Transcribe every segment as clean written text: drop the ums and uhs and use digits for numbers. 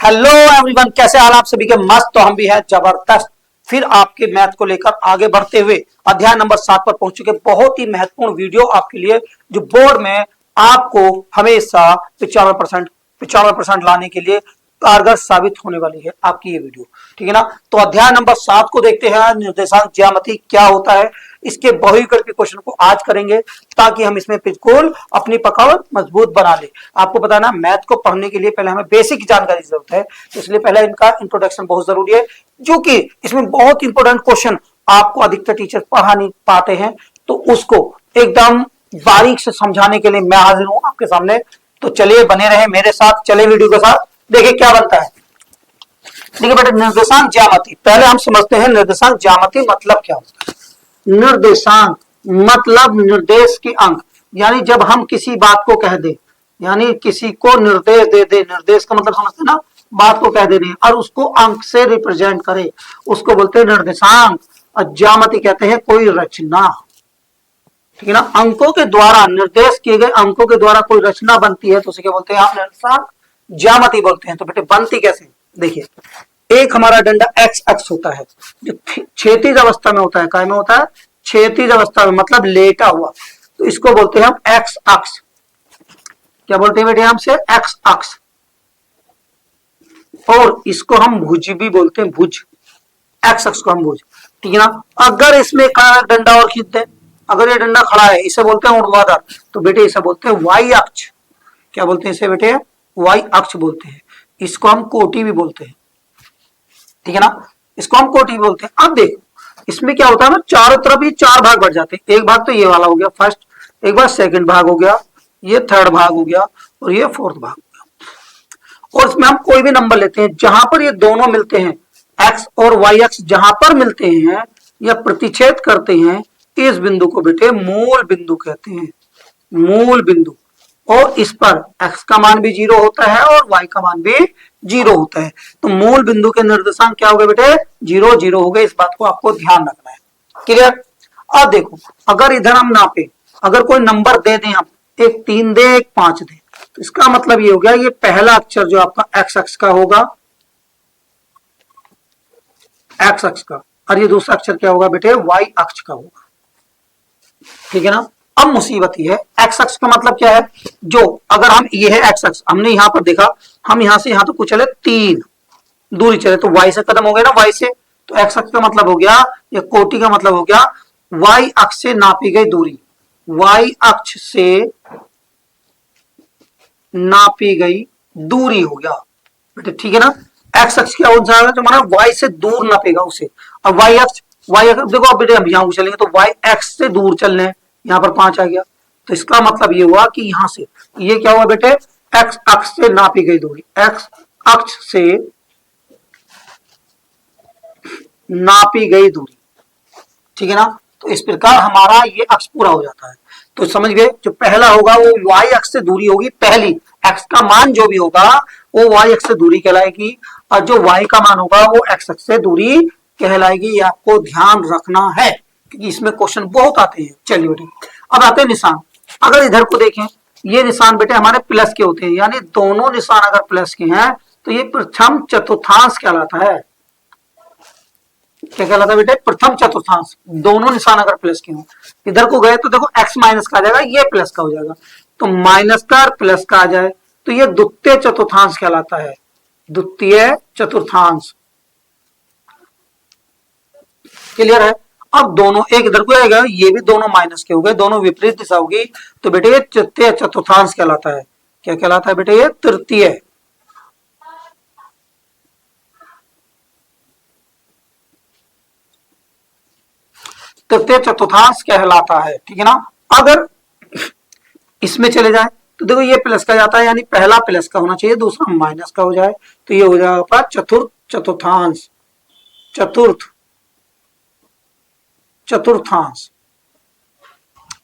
Hello everyone, कैसे हाल आप सभी के? मस्त। तो हम भी हैं जबरदस्त। फिर आपके मैथ को लेकर आगे बढ़ते हुए अध्याय नंबर 7 पर पहुंच चुके। बहुत ही महत्वपूर्ण वीडियो आपके लिए, जो बोर्ड में आपको हमेशा 95% लाने के लिए कारगर साबित होने वाली है आपकी ये वीडियो। ठीक है ना? तो अध्याय नंबर 7 को देखते हैं। निर्देशांक ज्यामिति क्या होता है, इसके बहुविकल्प के क्वेश्चन को आज करेंगे, ताकि हम इसमें बिल्कुल अपनी पकड़ मजबूत बना ले। आपको पता है ना, मैथ को पढ़ने के लिए पहले हमें बेसिक जानकारी की जरूरत है, तो इसलिए पहले इनका इंट्रोडक्शन बहुत जरूरी है, जो कि इसमें बहुत इंपॉर्टेंट क्वेश्चन आपको अधिकतर टीचर पढ़ा नहीं पाते हैं, तो उसको एकदम बारीक से समझाने के लिए मैं हाजिर हूं आपके सामने। तो चलिए, बने रहे मेरे साथ, चले वीडियो के साथ, देखिए क्या बनता है। देखिए बेटा, निर्देशांक ज्यामिति पहले हम समझते हैं। निर्देशांक ज्यामिति मतलब क्या होता है? निर्देशांक मतलब निर्देश के अंक, यानी जब हम किसी बात को कह दे, यानी किसी को निर्देश दे दे, निर्देश का मतलब समझते हैं ना, बात को कह दे रहे और उसको अंक से रिप्रेजेंट करे, उसको बोलते हैं निर्देशांक। और ज्यामिति कहते हैं कोई रचना। ठीक है ना? अंकों के द्वारा, निर्देश किए गए अंकों के द्वारा कोई रचना बनती है, तो उसे क्या बोलते हैं? आप निर्देशांक ज्यामिति बोलते हैं। तो बेटे बनती कैसे, देखिए, एक हमारा डंडा एक्स अक्ष होता है, जो क्षैतिज अवस्था में होता है। काय में होता है? क्षैतिज अवस्था में, मतलब लेटा हुआ, तो इसको बोलते हैं हम एक्स अक्ष। क्या बोलते हैं बेटे? हमसे एक्स अक्ष। और इसको हम भुज भी बोलते हैं, भुज। एक्स अक्ष को हम भुज। ठीक है ना? अगर इसमें डंडा और खींच दे, अगर ये डंडा खड़ा है, इसे बोलते हैं ऊर्ध्वाधर, तो बेटे इसे बोलते हैं वाई अक्ष। क्या बोलते हैं इसे बेटे? वाई अक्ष बोलते हैं। इसको हम कोटि भी बोलते हैं। ठीक है ना? इसको हम कोटि बोलते हैं। अब देखो, इसमें क्या होता है ना, चारों तरफ ये चार भाग बढ़ जाते हैं। एक भाग तो ये वाला हो गया फर्स्ट, एक बार सेकंड भाग हो गया, ये थर्ड भाग हो गया, और ये फोर्थ भाग हो गया। और इसमें हम कोई भी नंबर लेते हैं, जहां पर ये दोनों मिलते हैं, एक्स और वाई एक्स जहां पर मिलते हैं या प्रतिच्छेद करते हैं, इस बिंदु को बेटे मूल बिंदु कहते हैं। मूल बिंदु। और इस पर x का मान भी 0 होता है और y का मान भी 0 होता है। तो मूल बिंदु के निर्देशांक क्या हो गए बेटे? 0 0 हो गए। इस बात को आपको ध्यान रखना है। क्लियर? अब देखो, अगर इधर हम नापे, अगर कोई नंबर दे दें हम, एक 3 दे, एक 5 दे, तो इसका मतलब ये हो गया, ये पहला अक्षर जो आपका x अक्ष का होगा, x अक्ष का, और ये दूसरा अक्षर क्या होगा बेटे? y अक्ष का होगा। ठीक है ना? अब मुसीबत ये है, एक्स अक्ष का मतलब क्या है? जो अगर हम, ये है एक्स अक्ष, हमने यहां पर देखा, हम यहां से यहां तो कुछ चले 3 दूरी चले, तो y से कदम हो गए ना, y से। तो एक्स अक्ष का मतलब हो गया, या कोटि का मतलब हो गया, y अक्ष से नापी गई दूरी। y अक्ष से नापी गई दूरी हो गया बेटे। ठीक है ना? एक्स अक्ष क्या हो जाएगा? जो माना y से दूर नापेगा उसे। अब y अक्ष देखो, अब बेटे हम यहां चलेंगे तो y एक्स से दूर चल रहे हैं, यहां पर 5 आ गया, तो इसका मतलब ये हुआ कि यहां से ये क्या हुआ बेटे? एक्स अक्ष से नापी गई दूरी, एक्स अक्ष से नापी गई दूरी। ठीक है ना? तो इस प्रकार हमारा ये अक्ष पूरा हो जाता है। तो समझ गए, जो पहला होगा वो y अक्ष से दूरी होगी, पहली x का मान जो भी होगा वो y अक्ष से दूरी कहलाएगी, और जो y का मान होगा वो x अक्ष से दूरी कहलाएगी। ये आपको ध्यान रखना है, क्योंकि इसमें क्वेश्चन बहुत आते हैं। चलिए बेटे, अब आते हैं निशान। अगर इधर को देखें, ये निशान बेटे हमारे प्लस के होते हैं, यानी दोनों निशान अगर प्लस के हैं तो ये प्रथम चतुर्थांश कहलाता है। क्या कहलाता है बेटे? प्रथम चतुर्थांश। दोनों निशान अगर प्लस के हों, इधर को गए तो देखो x माइनस का आ जाएगा, ये प्लस का हो जाएगा, तो माइनस का और प्लस का आ जाए तो ये द्वितीय चतुर्थांश कहलाता है। द्वितीय चतुर्थांश। क्लियर है? अब दोनों, एक इधर को आएगा, ये भी दोनों माइनस के हो गए, दोनों विपरीत दिशा होगी, तो बेटे ये तृतीय चतुर्थांश कहलाता है। क्या कहलाता है बेटे? ये तृतीय। तृतीय चतुर्थांश कहलाता है। ठीक है ना? अगर इसमें चले जाए तो देखो, ये प्लस का जाता है, यानी पहला प्लस का होना चाहिए, दूसरा माइनस का हो जाए, तो ये हो जाएगा चतुर्थ चतुर्थांश। चतुर्थ चतुर्थांश।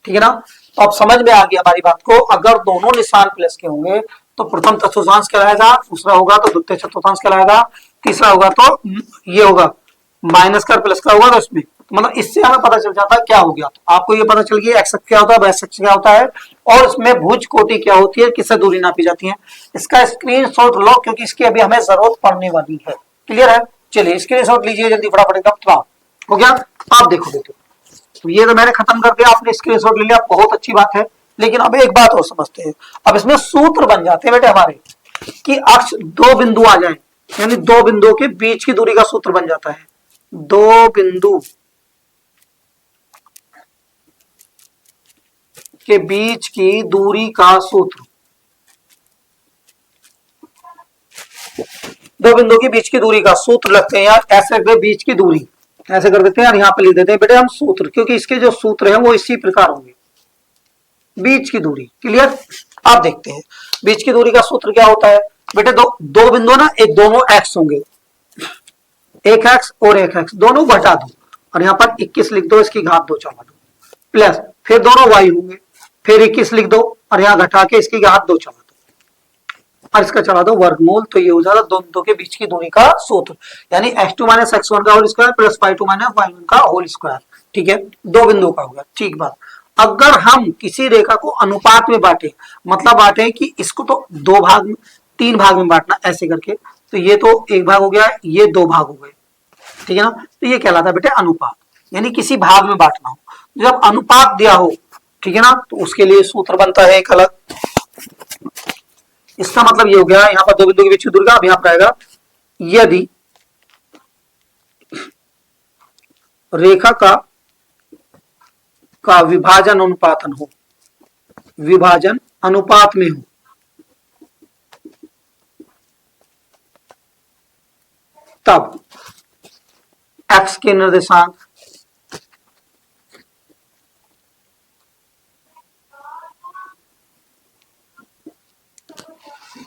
ठीक है ना? तो अब समझ में आ गया हमारी बात को। अगर दोनों निशान प्लस के होंगे तो प्रथम चतुर्थांश कहलाएगा, दूसरा होगा तो द्वितीय चतुर्थांश कहलाएगा, तीसरा होगा तो ये होगा माइनस का प्लस का होगा, तो इसमें मतलब इससे हमें पता चल जाता है क्या हो गया। तो आपको ये पता चल गया एक्स अक्ष क्या होता है, वाई अक्ष क्या होता है, और इसमें भुज कोटि क्या होती है, किससे दूरी नापी जाती है। इसका स्क्रीनशॉट लो क्योंकि इसकी अभी हमें जरूरत पड़ने वाली है। क्लियर है, चलिए स्क्रीनशॉट लीजिए जल्दी फटाफट एकदम। हो गया, आप देखो बेटे, तो ये तो मैंने खत्म कर दिया, आपने स्क्रीनशॉट ले लिया, बहुत अच्छी बात है। लेकिन अब एक बात और समझते हैं, अब इसमें सूत्र बन जाते हैं बेटे हमारे कि अक्ष दो बिंदु आ जाए, यानी दो बिंदुओं के बीच की दूरी का सूत्र बन जाता है। दो बिंदु के बीच की दूरी का सूत्र, दो बिंदु के बीच की दूरी का सूत्र लगते हैं यार, ऐसे रख दे बीच की दूरी, ऐसे कर देते हैं यार, यहां पर लिख देते हैं बेटे हम सूत्र, क्योंकि इसके जो सूत्र हैं वो इसी प्रकार होंगे, बीच की दूरी। क्लियर, आप देखते हैं बीच की दूरी का सूत्र क्या होता है बेटे, दो बिंदु ना, एक दोनों एक्स होंगे, एक एक्स और एक एक्स दोनों घटा दो, और यहाँ पर 21 लिख दो, इसकी घात 2 चढ़ा दो, प्लस फिर दोनों वाई होंगे, फिर 21 लिख दो और यहाँ घटा के इसकी घात 2 चढ़ा दो, और इसका चढ़ा दो वर्गमूल। तो ये हो जाएगा दो बिंदुओं के बीच की दूरी का सूत्र, यानी x2 माइनस x1 का whole square plus y2 minus y1 का होल स्क्वायर। ठीक है, दो बिंदुओं का हो गया। ठीक बात, अगर हम किसी रेखा को अनुपात में बांटे, मतलब बांटे कि इसको तो दो भाग में, तीन भाग में बांटना ऐसे करके, तो ये तो एक भाग हो गया, ये दो भाग हो गए, ठीक है ना, तो ये कहलाता है बेटे अनुपात, यानी किसी भाग में बांटना हो। जब अनुपात दिया हो, ठीक है ना, तो उसके लिए सूत्र बनता है एक अलग। इसका मतलब ये हो गया, यहां पर दो बिंदु के बीच की दूरी का, अब यहां पर आएगा यदि रेखा का विभाजन अनुपातन हो, विभाजन अनुपात में हो, तब x के निर्देशांक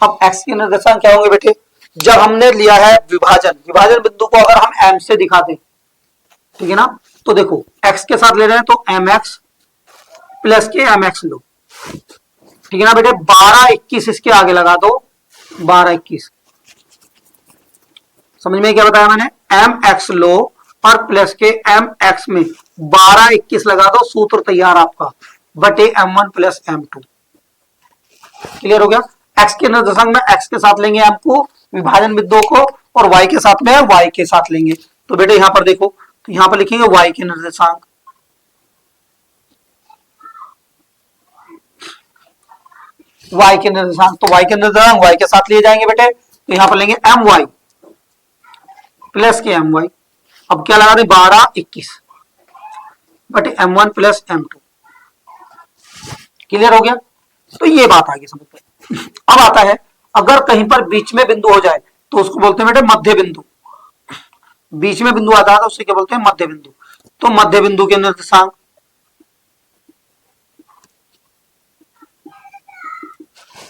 अब x के निर्देशांक क्या होंगे बेटे, जब हमने लिया है विभाजन, विभाजन बिंदु को अगर हम m से दिखा दें, ठीक है ना, तो देखो x के साथ ले रहे हैं तो mx प्लस के mx लो, ठीक है ना बेटे, 12 21 इसके आगे लगा दो, 12 21, समझ में क्या बताया मैंने, mx लो और प्लस के mx में 12 21 लगा दो, सूत्र तैयार आपका, बटे m1 प्लस m2। क्लियर हो गया, x के निर्देशांक में x के साथ लेंगे m को, विभाजन बिंदुओं को, और y के साथ में y के साथ लेंगे। तो बेटे यहां पर देखो, तो यहां पर लिखेंगे y के निर्देशांक, y के निर्देशांक, तो y के निर्देशांक y के साथ लिए जाएंगे बेटे, तो यहां पर लेंगे my प्लस के my, अब क्या लगा दें 12 21 बटे m1 प्लस m2। क्लियर हो गया, तो ये बात आगे समझ में। अब आता है, अगर कहीं पर बीच में बिंदु हो जाए तो उसको बोलते हैं बेटे मध्य बिंदु, बीच में बिंदु आता है तो उसे क्या बोलते हैं, मध्य बिंदु। तो मध्य बिंदु के निर्देशांक,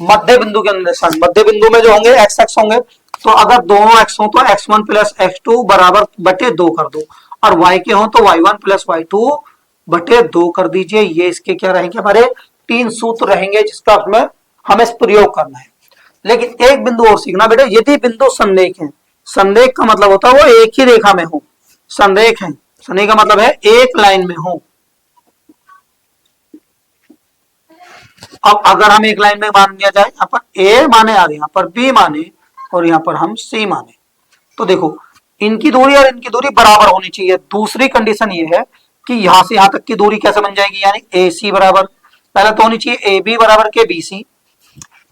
मध्य बिंदु के निर्देशांक, मध्य बिंदु में जो होंगे एक्स एक्स होंगे, तो अगर दोनों एक्स हो तो x1 प्लस x2 बराबर बटे 2 कर दो, और y के हो तो y1 प्लस y2 बटे 2 कर दीजिए। ये इसके क्या रहेंगे, हमारे 3 सूत्र रहेंगे जिसका हमें प्रयोग करना है। लेकिन एक बिंदु और सीखना बेटे, यदि बिंदु संरेख है, संरेख का मतलब होता है वो एक ही रेखा में हो, संरेख है, संरेख का मतलब है एक लाइन में हो। अब अगर हम एक लाइन में मान लिया जाए, यहाँ पर a माने और यहाँ पर b माने और यहाँ पर हम c माने, तो देखो इनकी दूरी और इनकी दूरी बराबर होनी चाहिए। दूसरी कंडीशन ये है कि यहां से यहां तक की दूरी कैसे बन जाएगी, यानी AC बराबर, पहले तो होनी चाहिए AB बराबर के BC,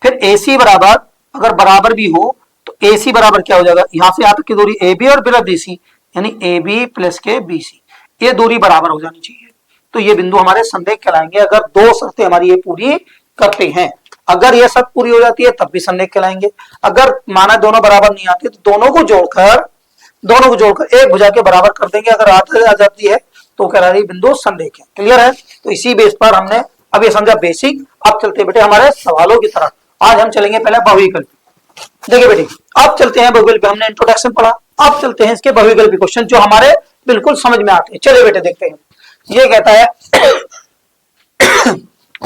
फिर AC बराबर, अगर बराबर भी हो तो AC बराबर क्या हो जाएगा, यहां से यहां तक की दूरी AB और प्लस BC, यानी AB प्लस के BC, ये दूरी बराबर हो जानी चाहिए। तो ये बिंदु हमारे संरेख कहलाएंगे अगर दो शर्तें हमारी ये पूरी करते हैं। अगर ये शर्त पूरी हो जाती है तब भी संरेख कहलाएंगे। अगर माना दोनों बराबर नहीं आती तो दोनों को जोड़कर एक भुजा के बराबर कर देंगे, अगर आ जाती है तो कह रही बिंदु संरेख है। क्लियर है, तो इसी बेस पर हमने अब ये समझा बेसिक। अब चलते बेटे हमारे सवालों की तरफ। आज हम चलेंगे पहले बहुविकल्पी। देखिए बेटे, अब चलते हैं बहुविकल्पी, हमने इंट्रोडक्शन पढ़ा, अब चलते हैं इसके बहुविकल्पी क्वेश्चन जो हमारे बिल्कुल समझ में आते हैं। चलिए बेटे देखते हैं। ये कहता है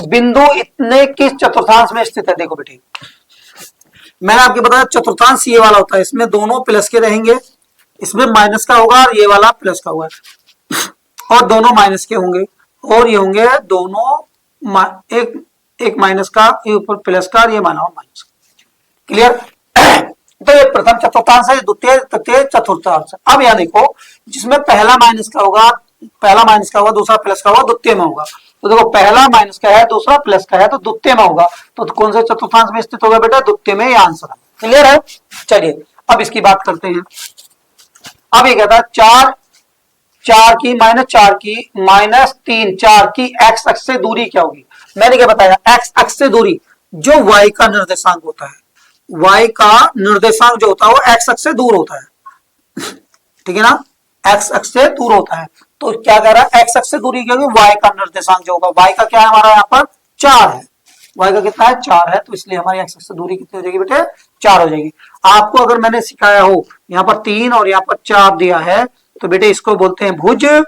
बिंदु इतने किस चतुर्थांश में स्थित है। देखो बेटे, मैंने आपको बताया चतुर्थांश ये वाला होता है, इसमें दोनों प्लस के रहेंगे, इसमें माइनस का होगा और ये वाला प्लस का होगा। और दोनों माइनस के होंगे, और ये होंगे दोनों एक एक माइनस का, ये ऊपर प्लस का, और ये माइनस का। क्लियर? तो ये प्रथम चतुर्थांश है, द्वितीय तृतीय चतुर्थांश। अब यहां देखो, जिसमें पहला माइनस का होगा, दूसरा प्लस का होगा, द्वितीय में होगा। तो देखो पहला माइनस का है, दूसरा प्लस का है, तो द्वितीय में होगा। तो कौन से चतुर्थांश में स्थित होगा बेटा? द्वितीय में। ये आंसर है। क्लियर है? चलिए अब इसकी बात करते हैं। अब ये कहता है 4 की -4 की -3 4 की एक्स अक्ष से दूरी क्या होगी? मैंने क्या बताया? एक्स अक्ष से दूरी जो वाई का निर्देशांक होता है, वाई का निर्देशांक जो होता है वो एक्स अक्ष से दूर होता है। ठीक है ना? एक्स अक्ष से दूर होता है। तो क्या कह रहा है? एक्स अक्ष से दूरी क्या होगी? वाई का निर्देशांक जो होगा, वाई का क्या है हमारा यहाँ पर? 4 है। वाई का कितना है? 4 है। तो इसलिए हमारी एक्स अक्ष से दूरी कितनी हो जाएगी बेटे? 4 हो जाएगी। आपको अगर मैंने सिखाया हो यहाँ पर 3 और यहाँ पर 4 दिया है, तो बेटे इसको बोलते हैं भुज, और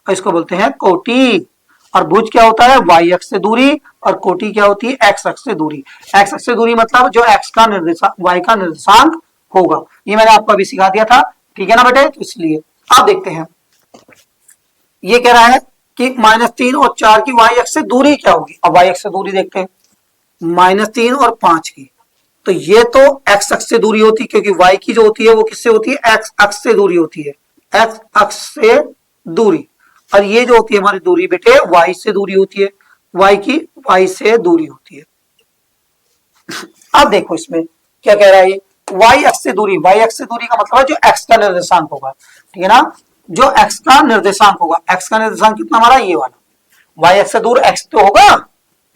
इसको बोलते हैं कोटि। और भुज क्या होता है? वाई अक्ष से दूरी, और कोटि क्या होती है? एक्स अक्ष से दूरी। एक्स अक्ष से दूरी मतलब जो एक्स का निर्देशांक, वाई का निर्देशांक होगा। ये मैंने आपको अभी सिखा दिया था। ठीक है ना बेटे? तो इसलिए आप देखते हैं, ये कह रहा है कि -3 और 4 की वाई अक्ष से दूरी क्या होगी। अब वाई अक्ष से दूरी देखते हैं, -3 और 5 की, तो ये तो एक्स अक्ष से दूरी होती है, क्योंकि वाई की जो होती है वो किससे होती है? एक्स अक्ष से दूरी होती है, एक्स अक्ष से दूरी। और ये जो होती है हमारी दूरी बेटे, वाई से दूरी होती है, वाई से दूरी होती है। अब देखो इसमें क्या कह रहा है, वाई अक्ष से दूरी। वाई अक्ष से दूरी का मतलब है जो एक्स का निर्देशांक होगा। ठीक है ना? जो एक्स का निर्देशांक होगा, एक्स का निर्देशांक कितना हमारा? ये वाला। वाई अक्ष से दूर एक्स तो होगा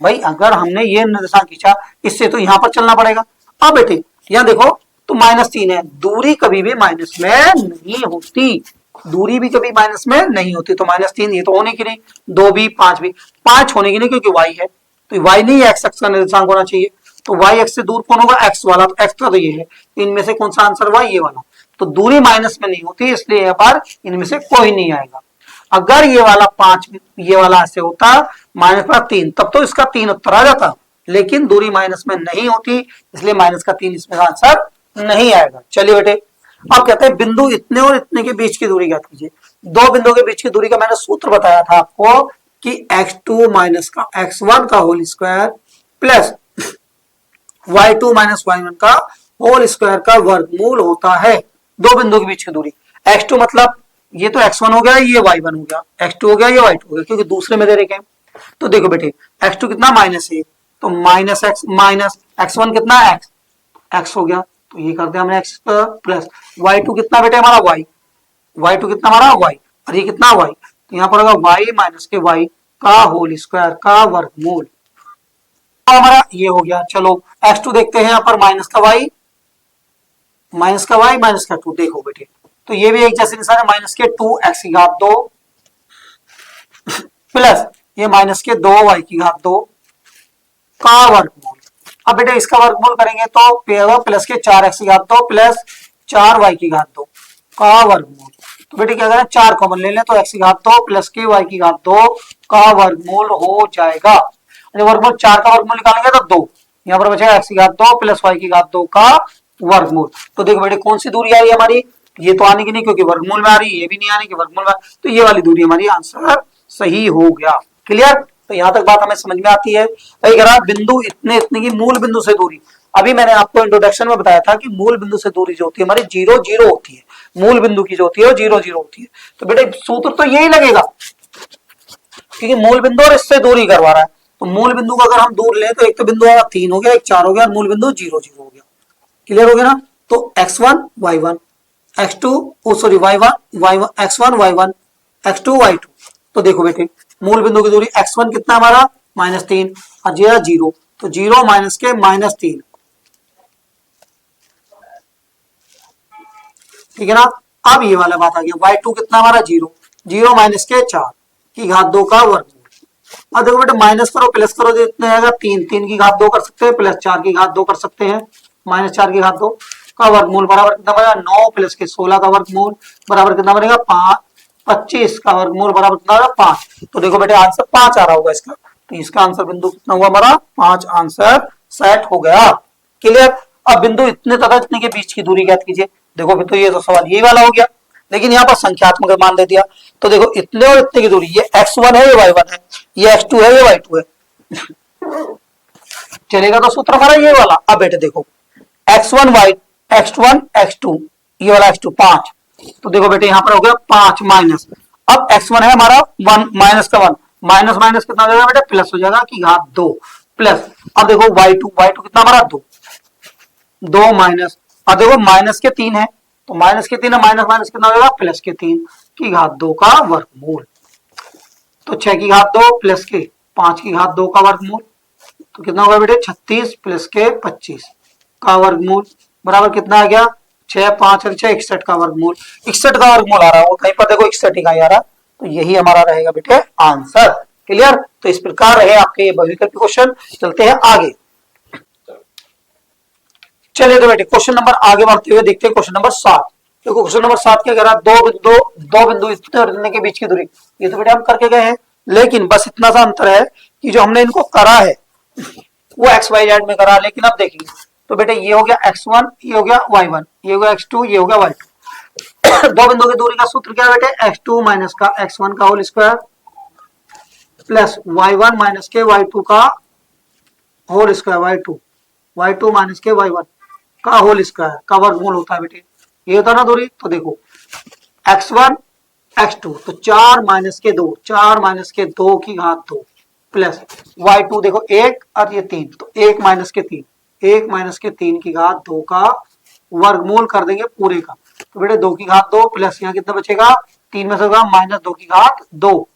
भाई। अगर हमने ये निर्देशांक खींचा, इससे तो यहां पर चलना पड़ेगा। अब बेटे यहां देखो, तो -3 है। दूरी कभी भी माइनस में नहीं होती, दूरी भी कभी माइनस में नहीं होती। तो -3 ये तो होने की नहीं, 2 भी 5 भी, 5 होने की नहीं, क्योंकि वाई है। तो वाई नहीं, एक्स अक्ष का निर्देशांक होना चाहिए। तो वाई एक्स से दूर कौन होगा? एक्स वाला। तो एक्स का तो ये है, इनमें से कौन सा आंसर हुआ? ये वाला। तो दूरी माइनस में नहीं होती, इसलिए यहाँ पर इनमें से कोई नहीं आएगा। अगर ये वाला 5, ये वाला ऐसे होता -3, तब तो इसका 3 उत्तर आ जाता, लेकिन दूरी माइनस में नहीं होती, इसलिए माइनस का 3 इसमें आंसर नहीं आएगा। चलिए बेटे, अब कहते हैं बिंदु इतने और इतने के बीच की दूरी ज्ञात कीजिए। दो बिंदुओं के बीच की दूरी का मैंने सूत्र बताया था आपको कि x2 माइनस का x1 का whole square plus y2 minus y1 का होल स्क्वायर का वर्गमूल होता है। दो बिंदुओं के बीच की दूरी x2 मतलब ये तो x1 हो गया, ये y1 हो गया, x2 हो गया, ये y2 हो गया, क्योंकि दूसरे में दे रखे हैं। तो देखो बेटे, x2 कितना? -1, तो माइनस x माइनस x1 कितना? x हो गया, तो ये कर दिया हमने x प्लस y2 कितना बेटे हमारा? y2 कितना हमारा? y, और ये कितना? y। तो यहाँ पर होगा y माइनस के y का होल स्क्वायर का वर्गमूल। तो हमारा ये हो गया। चलो x2 देखते हैं, यहाँ पर माइनस का y माइनस का 2। देखो बेटे, तो ये भी एक जैसे निशान है, माइनस के 2x2 प्लस ये माइनस के 2y2 का वर्गमूल। अब बेटे इसका वर्गमूल करेंगे तो प्लस के 4x2 प्लस 4y2 का वर्गमूल। तो बेटे क्या करें, 4 कॉमन ले लें, तो x2 प्लस के y2 का वर्गमूल हो जाएगा। वर्गमूल 4 का वर्गमूल निकालेंगे तो 2, यहाँ पर बचेगा x2 प्लस y2 का वर्गमूल। तो देखो बेटे कौन सी दूरी आ रही है हमारी? ये तो आने की नहीं, क्योंकि वर्गमूल में आ रही है, ये भी नहीं आने की, वर्गमूल में। तो ये वाली दूरी हमारी आंसर सही हो गया। क्लियर? तो यहां तक बात हमें समझ में आती है। बिंदु इतने इतने की मूल बिंदु से दूरी, अभी मैंने आपको इंट्रोडक्शन में बताया था कि मूल बिंदु से दूरी जो होती है हमारी 0 0 होती है। मूल बिंदु की जो होती है वो 0 0 होती है। तो बेटे सूत्र तो यही लगेगा, क्योंकि मूल बिंदु और इससे दूरी करवा रहा है। तो मूल बिंदु को अगर हम दूर लें तो एक तो बिंदु 3 हो गया, एक 4 हो गया, और मूल बिंदु 0 0 हो गया। क्लियर हो गया ना? तो x1 y1 x2 sorry y1 x1 y1 x2 y2। तो देखो बेटे मूल बिंदु की दूरी x1 कितना हमारा? -3, और 0, तो 0 माइनस के -3। ठीक है ना? अब ये वाला बात आ गया, y2 कितना हमारा? 0, 0 माइनस के 4 की घात 2 का वर्गमूल। अब देखो बेटे माइनस करो प्लस करो तो इतना आएगा 3 की घात 2 कर सकते हैं, प्लस 4 की घात 2 कर सकते हैं, -4 की घात 2 का वर्गमूल बराबर कितना बनेगा? 9 प्लस के 16 का वर्गमूल बराबर कितना बनेगा? 25 का वर्गमूल बराबर कितना होगा? 5। तो देखो बेटे आंसर 5 आ रहा होगा इसका। तो इसका आंसर बिंदु कितना हुआ हमारा? 5 आंसर सेट हो गया। क्लियर? अब बिंदु इतने तथा इतने के बीच की दूरी ज्ञात कीजिए। देखो तो ये तो सवाल यही वाला हो गया। लेकिन यहाँ पर संख्यात्मक मान दे दिया। तो देखो इतने और इतने की दूरी, ये x1 है, ये y1 है, ये x2 है, ये y2 है, चलेगा। तो सूत्र हमारा ये वाला। अब बेटे देखो x1 y x1 x2, ये वाला x2 5, तो देखो बेटे यहाँ पर हो गया 5 माइनस। अब x1 है हमारा 1 माइनस का 1, माइनस माइनस कितना हो जाएगा बेटे, प्लस हो जाएगा की घात 2 प्लस। अब देखो y2 कितना हमारा 2 माइनस। अब देखो माइनस के 3 है, तो माइनस के 3 है, माइनस माइनस कितना हो जाएगा, प्लस के 3 की घात 2 का वर्गमूल। तो 6 की घात 2 प्लस के 5 की घात 2 का वर्गमूल, तो कितना होगा बेटे 36 प्लस के 25 का वर्गमूल बराबर कितना आ गया 6 5 और 6 61 का वर्गमूल। 61 का वर्गमूल आ रहा है, वो कहीं पर देखो 61 ही आ रहा, तो यही हमारा रहेगा बेटे आंसर। क्लियर। तो इस प्रकार रहे आपके ये बहुविकल्पी क्वेश्चन। चलते हैं आगे। चलिए तो बेटे क्वेश्चन नंबर आगे बढ़ते हुए देखते हैं क्वेश्चन नंबर 7। देखो क्वेश्चन नंबर 7 क्या कह रहा है, दो बिंदु इतने और इतने के बीच की दूरी, ये तो बेटे हम करके गए हैं, लेकिन बस इतना सा अंतर है कि जो हमने इनको करा है वो एक्स वाई जेड में करा। लेकिन अब देखिए तो बेटे ये हो गया x1, ये हो गया y1, ये हो गया x2, ये हो गया y2। दो बिंदु की दूरी का सूत्र क्या है बेटे, x2 माइनस का x1 का whole square plus y1 minus के y2 का होल स्क्वायर, y2 माइनस के y1 का होल स्क्वायर का वर्गमूल होता है बेटे। ये होता है ना दूरी। तो देखो x1 x2, तो 4 माइनस के 2, 4 माइनस के 2 की घात 2 प्लस y2 देखो 1 और ये 3, तो 1 माइनस के 3, 1 माइनस के 3 की घात 2 का वर्गमूल कर देंगे पूरे का। तो बेटे 2 की घात 2 प्लस यहाँ कितना बचेगा, 3 में से होगा माइनस 2 की घात 2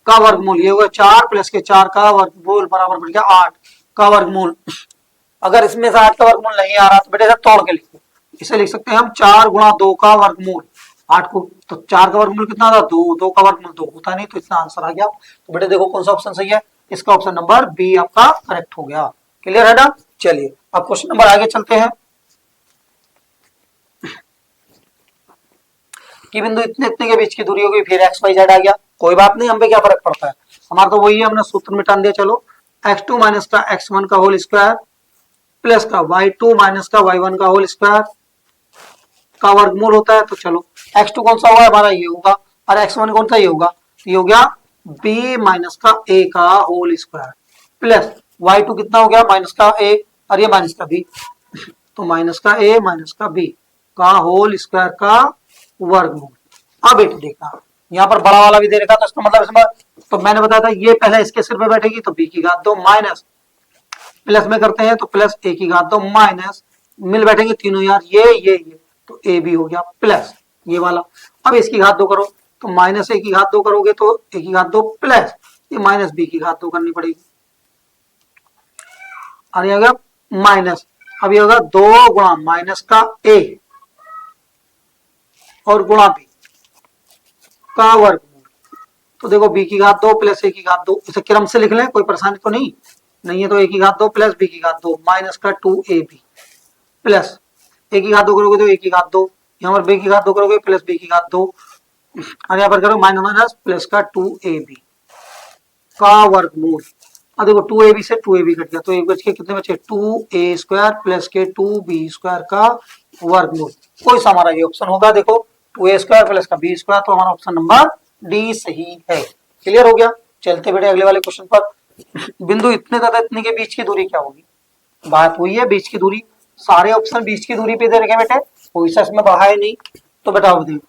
का वर्गमूल, ये होगा 4 प्लस के 4 का वर्गमूल बराबर बढ़ गया 8 का वर्गमूल। अगर इसमें से 8 का वर्गमूल नहीं आ रहा तो बेटे तोड़ के लिखो, इसे लिख सकते हैं हम 4 गुणा 2 का वर्गमूल 8 को। तो 4 का वर्गमूल कितना था 2, 2 का वर्गमूल 2 होता नहीं, तो इसका आंसर आ गया। तो बेटे देखो कौन सा ऑप्शन सही है, इसका ऑप्शन नंबर बी आपका करेक्ट हो गया। क्लियर है ना। चलिए अब क्वेश्चन नंबर आगे चलते हैं कि बिंदु इतने इतने के बीच की दूरी होगी, फिर एक्स वाई जेड आ गया, कोई बात नहीं, हम पे क्या फर्क पड़ता है, हमारा तो वही है, हमने सूत्र मिटान दिया। चलो x2 माइनस का x1 का होल स्क्वायर प्लस का y2 माइनस का y1 का होल स्क्वायर का वर्गमूल होता है। तो चलो x2 कौन सा होगा हमारा, ये होगा, और x1 कौन सा, ये होगा, ये हो गया b माइनस का a का होल स्क्वायर प्लस y2 कितना हो गया माइनस का a और ये माइनस का b, तो माइनस का a माइनस का b का होल स्क्वायर का वर्गमूल। अब बेटे देखा यहाँ पर बड़ा वाला भी दे रखा, तो इसका मतलब इसमें, तो मैंने बताया था ये पहले इसके सिर पे बैठेगी, तो b की घात 2 माइनस प्लस में करते हैं तो प्लस a की घात 2 माइनस मिल बैठेंगे तीनों यार, ये तो a भी हो गया प्लस ये वाला। अब इसकी घात 2 करो तो माइनस a की घात 2 करोगे तो a की घात 2 प्लस ये माइनस b की घात 2 करनी पड़ेगी, और ये हो गया माइनस। अब ये होगा 2 गुणा माइनस का a और गुणा b का वर्गमूल। तो देखो b की घात 2 प्लस a की घात 2, इसे क्रम से लिख लें, कोई परेशानी तो नहीं है। तो a की घात 2 प्लस b की घात 2 माइनस का 2ab प्लस a की घात 2 करोगे तो a की घात 2, यहाँ पर b की घात 2 करोगे प्लस b की घात 2, और यहाँ पर करो माइनस माइनस प्लस का 2ab का वर्गमूल। अब देखो 2ab से 2ab कट गया, तो एक बच के कितने बचे 2a स्क्वायर प्लस के 2b स्क्वायर का वर्गमूल। कोई सा हमारा ये ऑप्शन होगा, देखो 2a स्क्वायर प्लस का b स्क्वायर, तो हमारा ऑप्शन नंबर डी सही है। क्लियर हो गया। चलते बेटे अगले वाले क्वेश्चन पर। बिंदु इतने तथा इतने के बीच की दूरी क्या होगी, बात हुई है बीच की दूरी, सारे ऑप्शन बीच की दूरी पे दे रखे बेटे, कोई सा इसमें बढ़ा है नहीं। तो बेटा देखो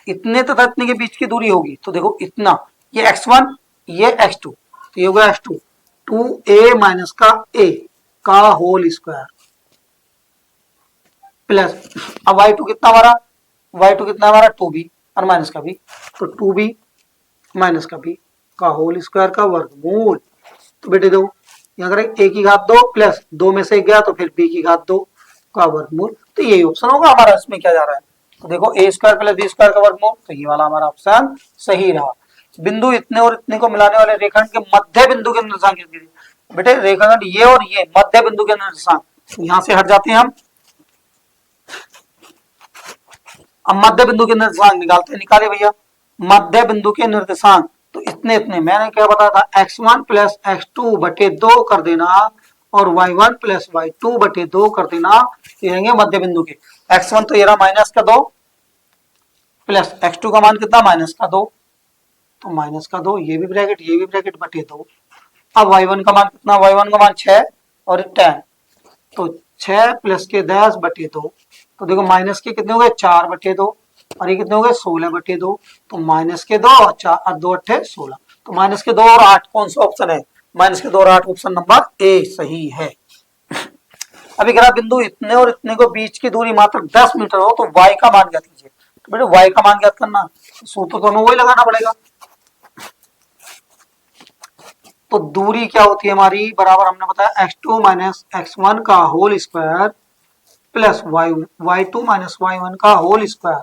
इतने तथा इतने के बीच की दूरी होगी, तो देखो इतना, ये x1 ये x2, तो ये होगा x2 2a माइनस का a का होल स्क्वायर प्लस, अब y2 कितना हमारा, y2 कितना हमारा 2b और माइनस का b, तो 2b माइनस का b का होल स्क्वायर का वर्गमूल। तो बेटे दो यहाँ करें a की घात 2 प्लस 2 में से 1 गया तो फिर b की घात 2 का वर्गमूल, तो यही ऑप्शन होगा हमारा। इसमें क्या जा रहा है, तो देखो a square plus b square का वर्गमूल, तो ये वाला हमारा ऑप्शन सही रहा। बिंदु इतने और इतने को मिलाने वाले रेखाखंड के मध्य बिंदु के निर्देशांक बेटे, रेखाखंड ये और ये मध्य बिंदु के निर्देशांक, यहां से हट जाते हैं हम, अब मध्य बिंदु के निर्देशांक निकालते हैं, निकाले भैया मध्य बिंदु के निर्देशांक, तो इतने इतने मैंने क्या बताया था x1 प्लस x2 बटे 2 कर देना और y1 प्लस y2 बटे 2 कर देना, ये रहेंगे मध्य बिंदु के। x1 तो ये रहा माइनस का 2 प्लस x2 का मान कितना माइनस का 2, तो माइनस का 2, ये भी ब्रैकेट बटे 2। अब y1 का मान कितना, y1 का मान 6 और 10, तो 6 प्लस के 10 बटे 2, तो देखो माइनस के कितने हो गए 4 बटे 2 और ये कितने हो गए 16 बटे 2, तो माइनस के 2 और 4 और 2 अट्ठे 16, तो माइनस के 2 और 8 कौन सा ऑप्शन है, माइनस के 2 और 8 ऑप्शन नंबर ए सही है। अभी अगर बिंदु इतने और इतने को बीच की दूरी मात्र 10 मीटर हो तो y का मान ज्ञात कीजिए। तो बेटे y का मान ज्ञात करना सूत्र तो हमें वही लगाना पड़ेगा। तो दूरी क्या होती है हमारी, बराबर हमने बताया x2 माइनस x1 का whole square plus y2 minus y1 का होल स्क्वायर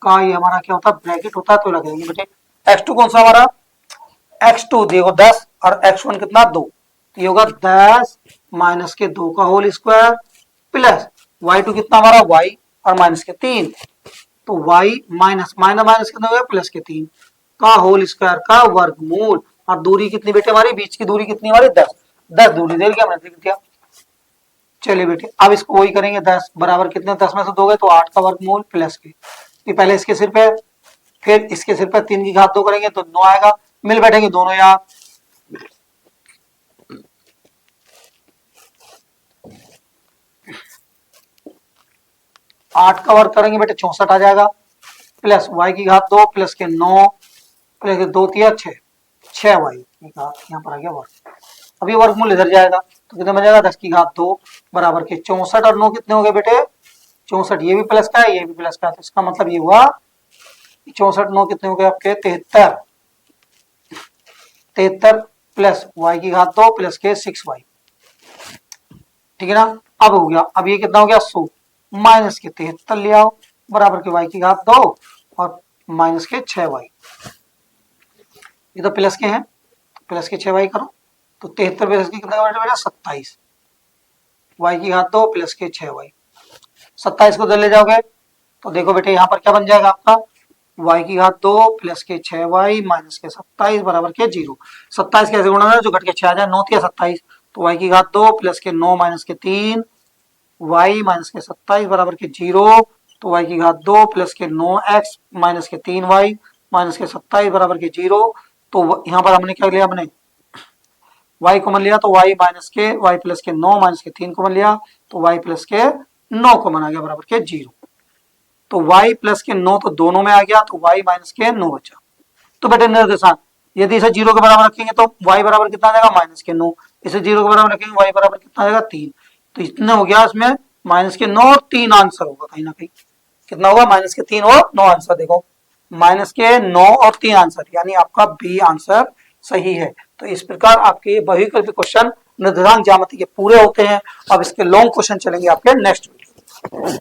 का, ये हमारा क्या होता है ब्रैकेट होता है, तो लगाएंगे बेटे x2 कौन सा हमारा, x2 देखो 10 और x1 कितना 2, तो ये होगा 10 माइनस के 2 का होल स्क्वायर प्लस y2 कितना हमारा y और माइनस के 3, तो y माइनस माइनस कितना हो गया प्लस के 3 का होल स्क्वायर का वर्गमूल, और दूरी कितनी बेटे हमारी, बीच की दूरी कितनी हमारी 10 दूरी दे दिया हमने, दिया। चलिए बेटे अब इसको वही करेंगे, 10 बराबर कितने, 10 में से 2 गए तो 8 का वर्गमूल प्लस के, ये पहले इसके सिर पे फिर इसके सिर पे 3 की घात 2 करेंगे तो 9 आएगा, मिल बैठेंगे दोनों यार, आठ का वर्ग करेंगे बेटे 64 आ जाएगा, प्लस y की घात 2 प्लस के 9 प्लस के 2 तिया 6 y की घात यहाँ पर आ गया वर्ग। अब ये वर्गमूल इधर जाएगा तो कितना बन जाएगा 10 की घात 2 बराबर के 64 और 9 कितने हो गए बेटे 64, ये भी प्लस का है ये भी प्लस का है, तो इसका मतलब ये हुआ 64 9 कितने हो गए आपके 73 प्लस y की घात 2 प्लस के 6y, ठीक है ना। अब हो गया, अब ये कितना हो गया 100 माइनस के 73 ले आओ बराबर के y की घात 2 और माइनस के 6y, ये तो प्लस के हैं प्लस के 6y करो, तो 73 प्लस के कितना बेटा 27, y की घात 2 प्लस के 6y, 27 को इधर ले जाओगे तो देखो बेटे यहाँ पर क्या बन जाएगा आपका y की घात 2 प्लस के 6y माइनस के 27 बराबर के 0। 27 कैसे गुणा है, जो घट के 6 आ जाए, 9 या 27, तो y की घात 2 प्लस के 9 माइनस के 3 y माइनस के 27 बराबर के 0, तो y की घात 2 प्लस के 9x माइनस के 3y माइनस के 27 बराबर के 0, तो यहाँ पर हमने क्या लिया, हमने y कॉमन लिया तो y माइनस के y प्लस के 9 माइनस के 3 कॉमन लिया तो y प्लस के 9 कॉमन आ गया बराबर के 0, तो y प्लस के 9 तो दोनों में आ गया तो y माइनस के 9 बचा। तो बेटे निर्देशांक यदि इसे 0 के बराबर रखेंगे तो y बराबर कितना आ जाएगा माइनस के 9, इसे 0 के बराबर रखेंगे y बराबर कितना आ जाएगा 3, तो इतना हो गया इसमें माइनस के 9 और 3 आंसर होगा कहीं ना कहीं, कितना होगा माइनस के 3 और 9 आंसर, देखो माइनस के 9 और 3 आंसर, यानी आपका बी आंसर सही है। तो इस प्रकार आपके बहुविकल्पी क्वेश्चन निर्देशांक ज्यामिति के पूरे होते हैं। अब इसके लॉन्ग क्वेश्चन चलेंगे आपके नेक्स्ट वीडियो।